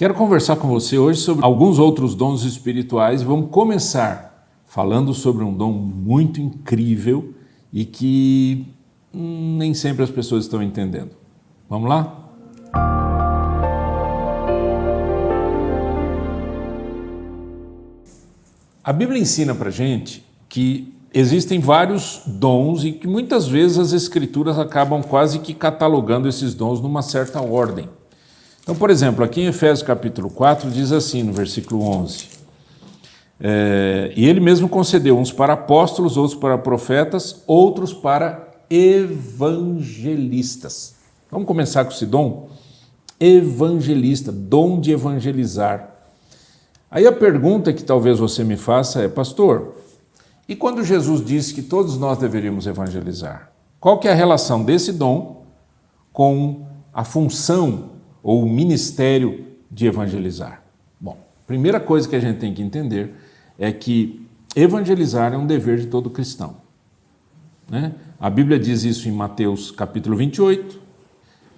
Quero conversar com você hoje sobre alguns outros dons espirituais e vamos começar falando sobre um dom muito incrível e que nem sempre as pessoas estão entendendo. Vamos lá? A Bíblia ensina pra gente que existem vários dons e que muitas vezes as Escrituras acabam quase que catalogando esses dons numa certa ordem. Então, por exemplo, aqui em Efésios capítulo 4 diz assim no versículo 11, e ele mesmo concedeu uns para apóstolos, outros para profetas, outros para evangelistas. Vamos começar com esse dom? Evangelista, dom de evangelizar. Aí a pergunta que talvez você me faça é, pastor, e quando Jesus disse que todos nós deveríamos evangelizar? Qual que é a relação desse dom com a função ou o ministério de evangelizar? Bom, primeira coisa que a gente tem que entender é que evangelizar é um dever de todo cristão, né? A Bíblia diz isso em Mateus capítulo 28,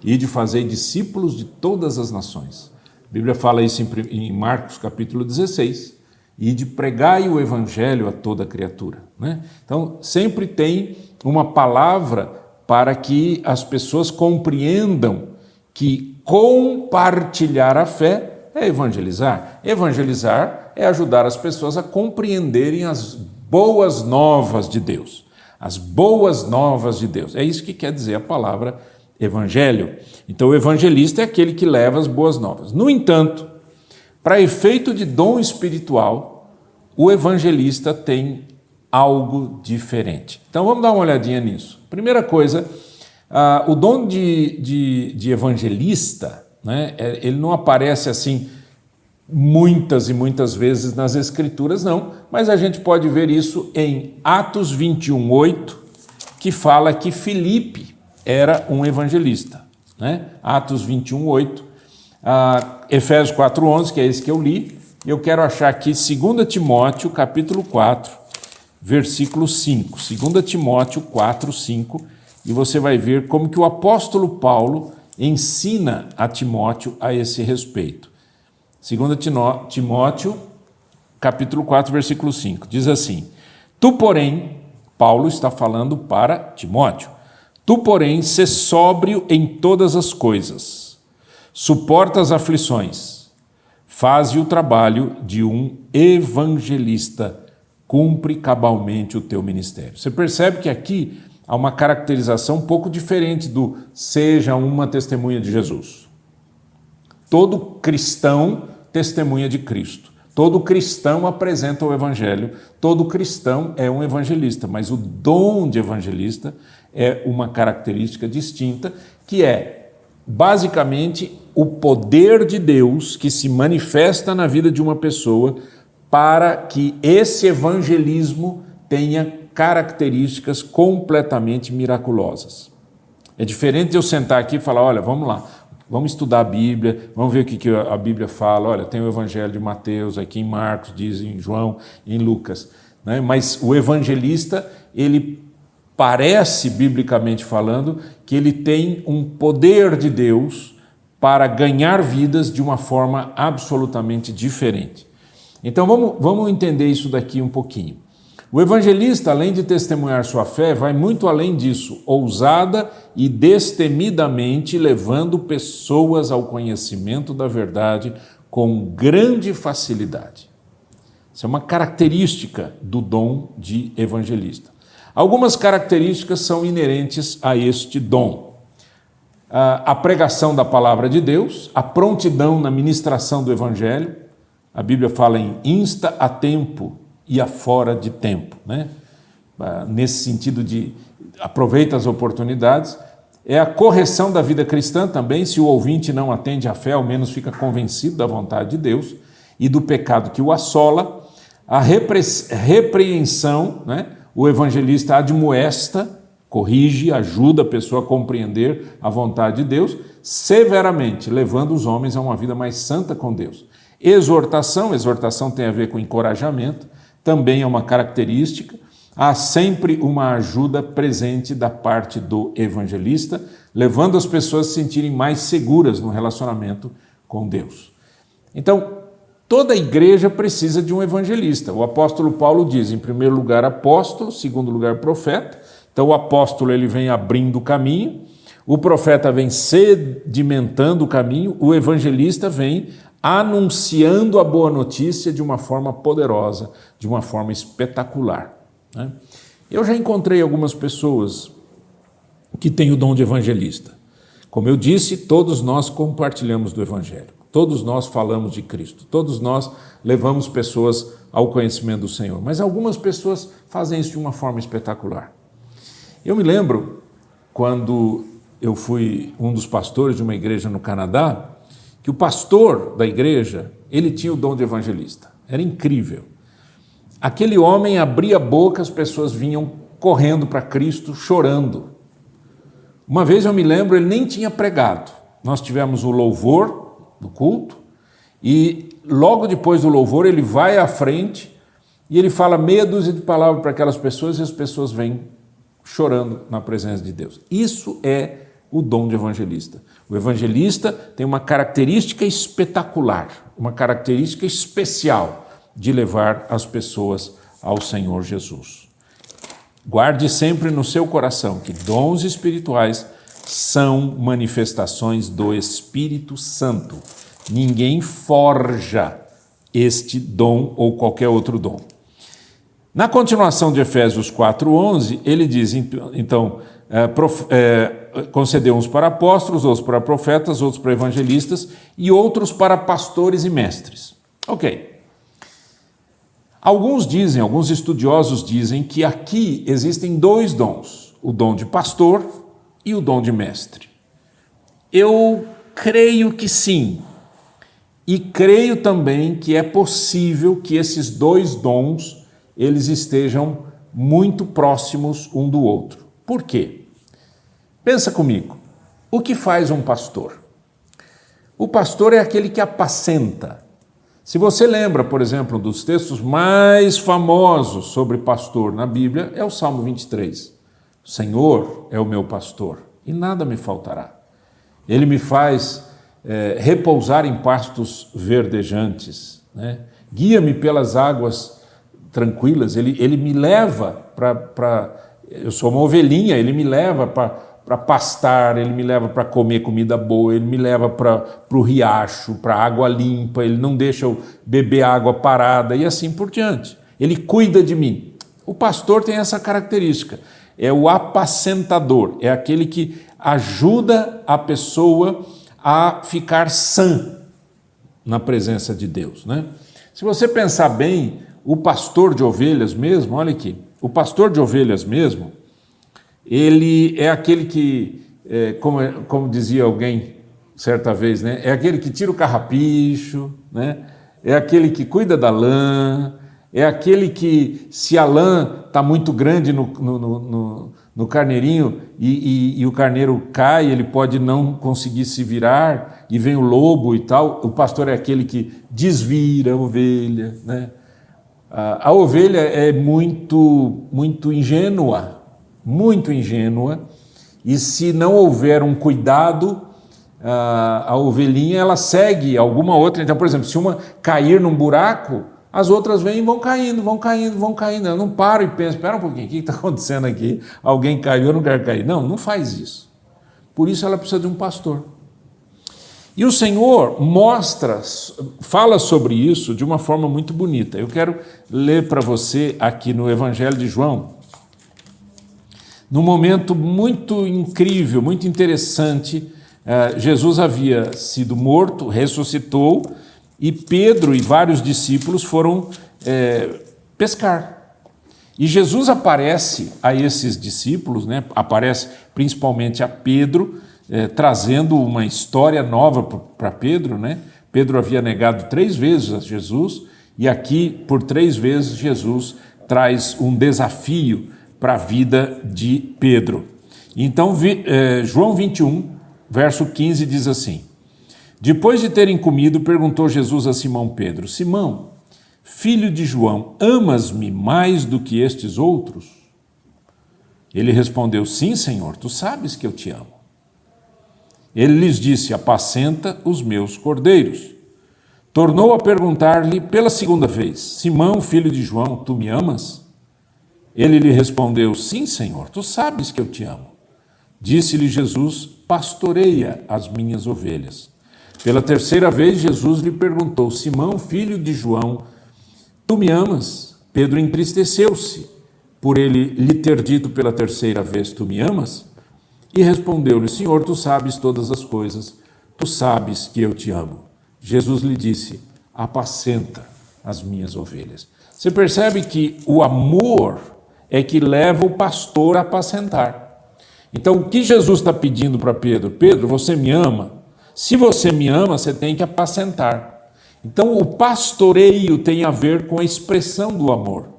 e de fazer discípulos de todas as nações. A Bíblia fala isso em Marcos capítulo 16, e de pregai o evangelho a toda criatura, né? Então, sempre tem uma palavra para que as pessoas compreendam que compartilhar a fé é evangelizar. Evangelizar é ajudar as pessoas a compreenderem as boas novas de Deus. As boas novas de Deus. É isso que quer dizer a palavra evangelho. Então, o evangelista é aquele que leva as boas novas. No entanto, para efeito de dom espiritual, o evangelista tem algo diferente. Então, vamos dar uma olhadinha nisso. Primeira coisa, o dom de evangelista, né, ele não aparece assim muitas e muitas vezes nas Escrituras, não, mas a gente pode ver isso em Atos 21:8, que fala que Filipe era um evangelista, né? Atos 21:8, Efésios 4:11, que é esse que eu li, e eu quero achar aqui 2 Timóteo capítulo 4, versículo 5, 2 Timóteo 4:5, e você vai ver como que o apóstolo Paulo ensina a Timóteo a esse respeito. 2 Timóteo, capítulo 4, versículo 5, diz assim, tu, porém, Paulo está falando para Timóteo, tu, porém, sê sóbrio em todas as coisas, suporta as aflições, faze o trabalho de um evangelista, cumpre cabalmente o teu ministério. Você percebe que aqui há uma caracterização um pouco diferente do seja uma testemunha de Jesus. Todo cristão testemunha de Cristo. Todo cristão apresenta o evangelho. Todo cristão é um evangelista, mas o dom de evangelista é uma característica distinta, que é basicamente o poder de Deus que se manifesta na vida de uma pessoa para que esse evangelismo tenha características completamente miraculosas. É diferente de eu sentar aqui e falar, olha, vamos lá, vamos estudar a Bíblia, vamos ver o que a Bíblia fala, olha, tem o Evangelho de Mateus, aqui em Marcos, diz em João, em Lucas, né? Mas o evangelista, ele parece, biblicamente falando, que ele tem um poder de Deus para ganhar vidas de uma forma absolutamente diferente. Então vamos entender isso daqui um pouquinho. O evangelista, além de testemunhar sua fé, vai muito além disso, ousada e destemidamente levando pessoas ao conhecimento da verdade com grande facilidade. Isso é uma característica do dom de evangelista. Algumas características são inerentes a este dom. A pregação da palavra de Deus, a prontidão na ministração do evangelho, a Bíblia fala em insta a tempo e a fora de tempo, né? Nesse sentido de aproveita as oportunidades, é a correção da vida cristã também, se o ouvinte não atende à fé, ao menos fica convencido da vontade de Deus e do pecado que o assola, a repreensão, né? O evangelista admoesta, corrige, ajuda a pessoa a compreender a vontade de Deus, severamente, levando os homens a uma vida mais santa com Deus. Exortação tem a ver com encorajamento, também é uma característica. Há sempre uma ajuda presente da parte do evangelista, levando as pessoas a se sentirem mais seguras no relacionamento com Deus. Então, toda igreja precisa de um evangelista. O apóstolo Paulo diz, em primeiro lugar, apóstolo, em segundo lugar, profeta. Então, o apóstolo ele vem abrindo o caminho, o profeta vem sedimentando o caminho, o evangelista vem anunciando a boa notícia de uma forma poderosa, de uma forma espetacular, né? Eu já encontrei algumas pessoas que têm o dom de evangelista. Como eu disse, todos nós compartilhamos do evangelho, todos nós falamos de Cristo, todos nós levamos pessoas ao conhecimento do Senhor, mas algumas pessoas fazem isso de uma forma espetacular. Eu me lembro quando eu fui um dos pastores de uma igreja no Canadá, que o pastor da igreja, ele tinha o dom de evangelista. Era incrível. Aquele homem abria a boca, as pessoas vinham correndo para Cristo, chorando. Uma vez eu me lembro, ele nem tinha pregado. Nós tivemos o louvor do culto e logo depois do louvor ele vai à frente e ele fala meia dúzia de palavras para aquelas pessoas e as pessoas vêm chorando na presença de Deus. Isso é o dom de evangelista. O evangelista tem uma característica espetacular, uma característica especial de levar as pessoas ao Senhor Jesus. Guarde sempre no seu coração que dons espirituais são manifestações do Espírito Santo. Ninguém forja este dom ou qualquer outro dom. Na continuação de Efésios 4:11, ele diz, então, concedeu uns para apóstolos, outros para profetas, outros para evangelistas e outros para pastores e mestres. Ok. Alguns estudiosos dizem que aqui existem dois dons, o dom de pastor e o dom de mestre. Eu creio que sim, e creio também que é possível que esses dois dons eles estejam muito próximos um do outro. Por quê? Pensa comigo, o que faz um pastor? O pastor é aquele que apacenta. Se você lembra, por exemplo, dos textos mais famosos sobre pastor na Bíblia, é o Salmo 23. O Senhor é o meu pastor e nada me faltará. Ele me faz repousar em pastos verdejantes, né? Guia-me pelas águas tranquilas, ele me leva para... Eu sou uma ovelhinha, ele me leva para pastar, ele me leva para comer comida boa, ele me leva para o riacho, para água limpa, ele não deixa eu beber água parada e assim por diante. Ele cuida de mim. O pastor tem essa característica, é o apacentador, é aquele que ajuda a pessoa a ficar sã na presença de Deus, né? Se você pensar bem, o pastor de ovelhas mesmo, olha aqui, o pastor de ovelhas mesmo, ele é aquele que, como dizia alguém certa vez, né? É aquele que tira o carrapicho, né? É aquele que cuida da lã, é aquele que, se a lã está muito grande no carneirinho e o carneiro cai, ele pode não conseguir se virar e vem o lobo e tal, o pastor é aquele que desvira a ovelha, né? A ovelha é muito ingênua, e se não houver um cuidado, a ovelhinha ela segue alguma outra. Então, por exemplo, se uma cair num buraco, as outras vêm e vão caindo. Ela não para e pensa, espera um pouquinho, o que está acontecendo aqui? Alguém caiu, eu não quero cair. Não faz isso. Por isso ela precisa de um pastor. E o Senhor fala sobre isso de uma forma muito bonita. Eu quero ler para você aqui no Evangelho de João, num momento muito incrível, muito interessante. Jesus havia sido morto, ressuscitou, e Pedro e vários discípulos foram pescar. E Jesus aparece a esses discípulos, né? Aparece principalmente a Pedro, trazendo uma história nova para Pedro, né? Pedro havia negado 3 vezes a Jesus, e aqui, por 3 vezes, Jesus traz um desafio para a vida de Pedro. Então, João 21, verso 15, diz assim: depois de terem comido, perguntou Jesus a Simão Pedro: Simão, filho de João, amas-me mais do que estes outros? Ele respondeu: sim, Senhor, tu sabes que eu te amo. Ele lhes disse: apacenta os meus cordeiros. tornou a perguntar-lhe pela segunda vez: Simão, filho de João, tu me amas? Ele lhe respondeu: sim, Senhor, tu sabes que eu te amo. Disse-lhe Jesus: pastoreia as minhas ovelhas. Pela terceira vez, Jesus lhe perguntou: Simão, filho de João, tu me amas? Pedro entristeceu-se por ele lhe ter dito pela terceira vez: tu me amas? E respondeu-lhe: Senhor, tu sabes todas as coisas, tu sabes que eu te amo. Jesus lhe disse: apacenta as minhas ovelhas. Você percebe que o amor é que leva o pastor a apacentar. Então, o que Jesus está pedindo para Pedro? Pedro, você me ama? Se você me ama, você tem que apacentar. Então, o pastoreio tem a ver com a expressão do amor.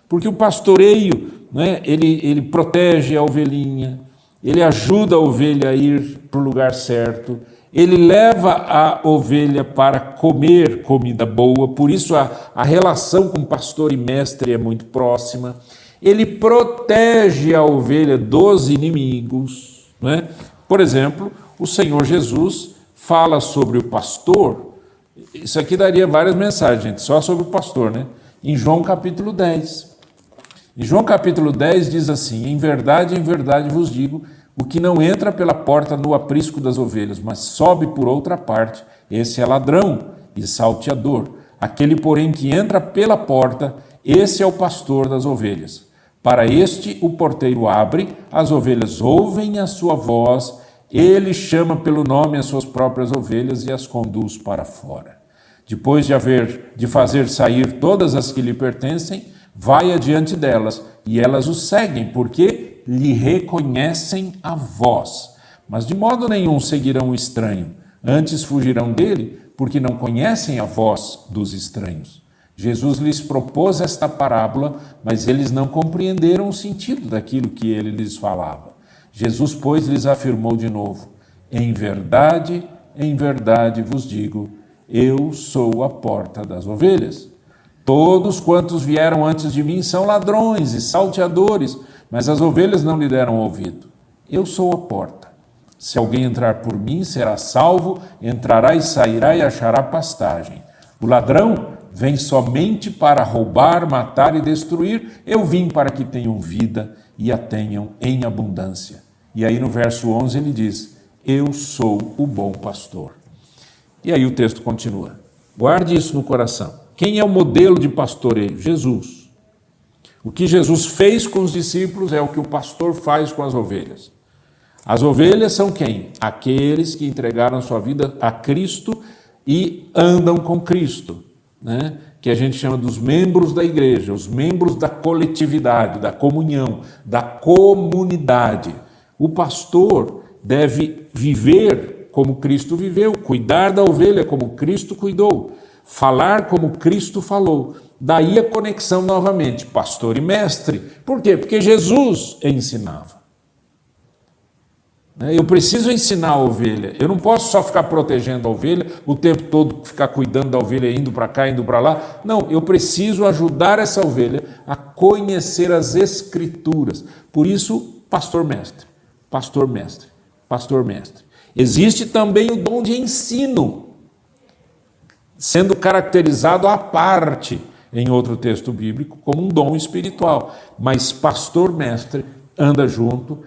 Porque o pastoreio, né, ele protege a ovelhinha, ele ajuda a ovelha a ir para o lugar certo, ele leva a ovelha para comer comida boa, por isso a relação com pastor e mestre é muito próxima. Ele protege a ovelha dos inimigos, né? Por exemplo, o Senhor Jesus fala sobre o pastor. Isso aqui daria várias mensagens, gente, só sobre o pastor, né? Em João capítulo 10. Em João capítulo 10 diz assim: em verdade vos digo, o que não entra pela porta no aprisco das ovelhas, mas sobe por outra parte, esse é ladrão e salteador. Aquele, porém, que entra pela porta, esse é o pastor das ovelhas. Para este o porteiro abre, as ovelhas ouvem a sua voz, ele chama pelo nome as suas próprias ovelhas e as conduz para fora. Depois de fazer sair todas as que lhe pertencem, vai adiante delas, e elas o seguem, porque lhe reconhecem a voz. Mas de modo nenhum seguirão o estranho, antes fugirão dele, porque não conhecem a voz dos estranhos. Jesus lhes propôs esta parábola, mas eles não compreenderam o sentido daquilo que ele lhes falava. Jesus, pois, lhes afirmou de novo: em verdade vos digo, eu sou a porta das ovelhas. Todos quantos vieram antes de mim são ladrões e salteadores, mas as ovelhas não lhe deram ouvido. Eu sou a porta. Se alguém entrar por mim, será salvo, entrará e sairá e achará pastagem. O ladrão vem somente para roubar, matar e destruir. Eu vim para que tenham vida e a tenham em abundância. E aí no verso 11 ele diz: eu sou o bom pastor. E aí o texto continua. Guarde isso no coração. Quem é o modelo de pastoreio? Jesus. O que Jesus fez com os discípulos é o que o pastor faz com as ovelhas. As ovelhas são quem? Aqueles que entregaram sua vida a Cristo e andam com Cristo, né? Que a gente chama dos membros da igreja, os membros da coletividade, da comunhão, da comunidade. O pastor deve viver como Cristo viveu, cuidar da ovelha como Cristo cuidou, falar como Cristo falou. Daí a conexão novamente, pastor e mestre. Por quê? Porque Jesus ensinava. Eu preciso ensinar a ovelha, eu não posso só ficar protegendo a ovelha, o tempo todo ficar cuidando da ovelha, indo para cá, indo para lá. Não, eu preciso ajudar essa ovelha a conhecer as Escrituras. Por isso, pastor-mestre, pastor-mestre, pastor-mestre. Existe também o dom de ensino, sendo caracterizado à parte em outro texto bíblico como um dom espiritual. Mas pastor-mestre anda junto,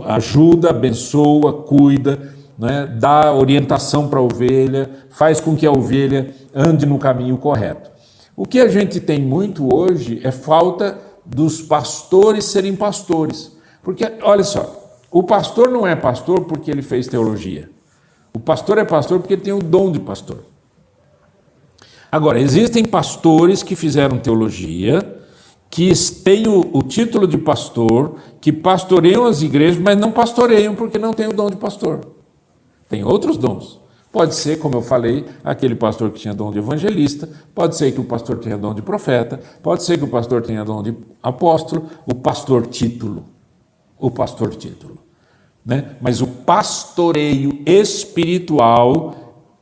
ajuda, abençoa, cuida, né, dá orientação para a ovelha, faz com que a ovelha ande no caminho correto. O que a gente tem muito hoje é falta dos pastores serem pastores. Porque, olha só, o pastor não é pastor porque ele fez teologia. O pastor é pastor porque ele tem o dom de pastor. Agora, existem pastores que fizeram teologia, que têm o título de pastor, que pastoreiam as igrejas, mas não pastoreiam porque não tem o dom de pastor. Tem outros dons. Pode ser, como eu falei, aquele pastor que tinha dom de evangelista, pode ser que o pastor tenha dom de profeta, pode ser que o pastor tenha dom de apóstolo, o pastor título, né? Mas o pastoreio espiritual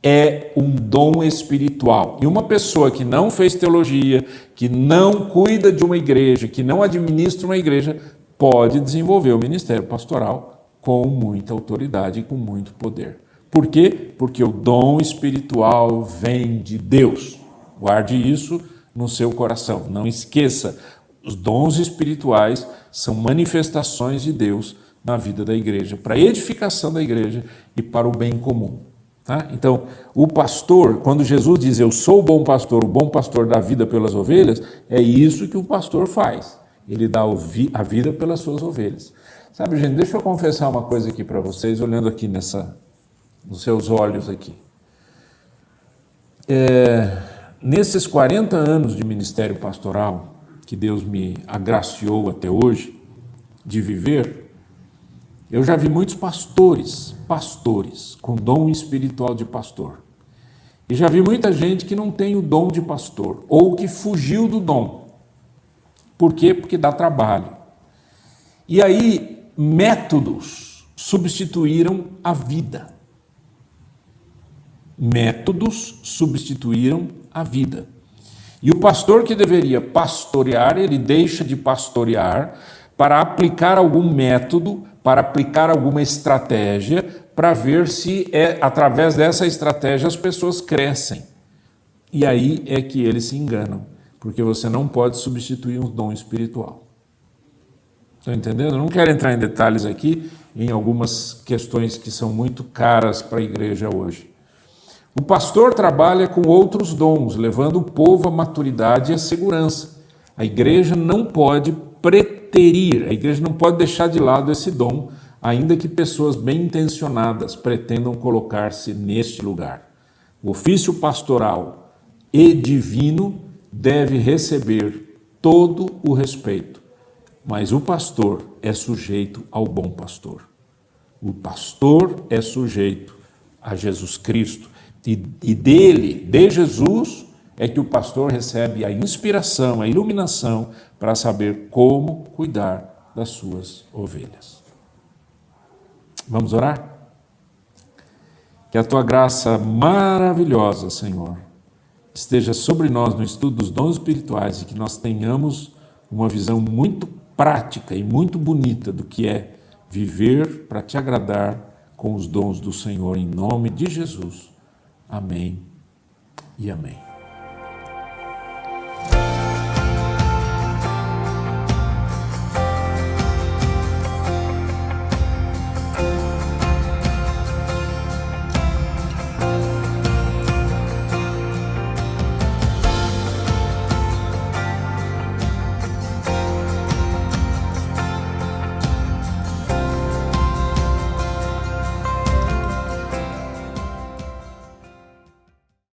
é um dom espiritual. E uma pessoa que não fez teologia, que não cuida de uma igreja, que não administra uma igreja, pode desenvolver o ministério pastoral com muita autoridade e com muito poder. Por quê? Porque o dom espiritual vem de Deus. Guarde isso no seu coração. Não esqueça, os dons espirituais são manifestações de Deus na vida da igreja, para a edificação da igreja e para o bem comum. Tá? Então, o pastor, quando Jesus diz, eu sou o bom pastor dá vida pelas ovelhas, é isso que o pastor faz. Ele dá a vida pelas suas ovelhas. Sabe, gente, deixa eu confessar uma coisa aqui para vocês, olhando aqui nos seus olhos aqui. Nesses 40 anos de ministério pastoral, que Deus me agraciou até hoje de viver, eu já vi muitos pastores com dom espiritual de pastor. E já vi muita gente que não tem o dom de pastor, ou que fugiu do dom. Por quê? Porque dá trabalho. E aí, métodos substituíram a vida. Métodos substituíram a vida. E o pastor que deveria pastorear, ele deixa de pastorear para aplicar algum método, para aplicar alguma estratégia, para ver se através dessa estratégia as pessoas crescem. E aí é que eles se enganam, porque você não pode substituir um dom espiritual. Estão entendendo? Eu não quero entrar em detalhes aqui, em algumas questões que são muito caras para a igreja hoje. O pastor trabalha com outros dons, levando o povo à maturidade e à segurança. A igreja não pode preterir, a igreja não pode deixar de lado esse dom, ainda que pessoas bem intencionadas pretendam colocar-se neste lugar. O ofício pastoral e divino deve receber todo o respeito, mas o pastor é sujeito ao bom pastor. O pastor é sujeito a Jesus Cristo e de Jesus, é que o pastor recebe a inspiração, a iluminação para saber como cuidar das suas ovelhas. Vamos orar? Que a tua graça maravilhosa, Senhor, esteja sobre nós no estudo dos dons espirituais e que nós tenhamos uma visão muito prática e muito bonita do que é viver para te agradar com os dons do Senhor, em nome de Jesus. Amém e amém.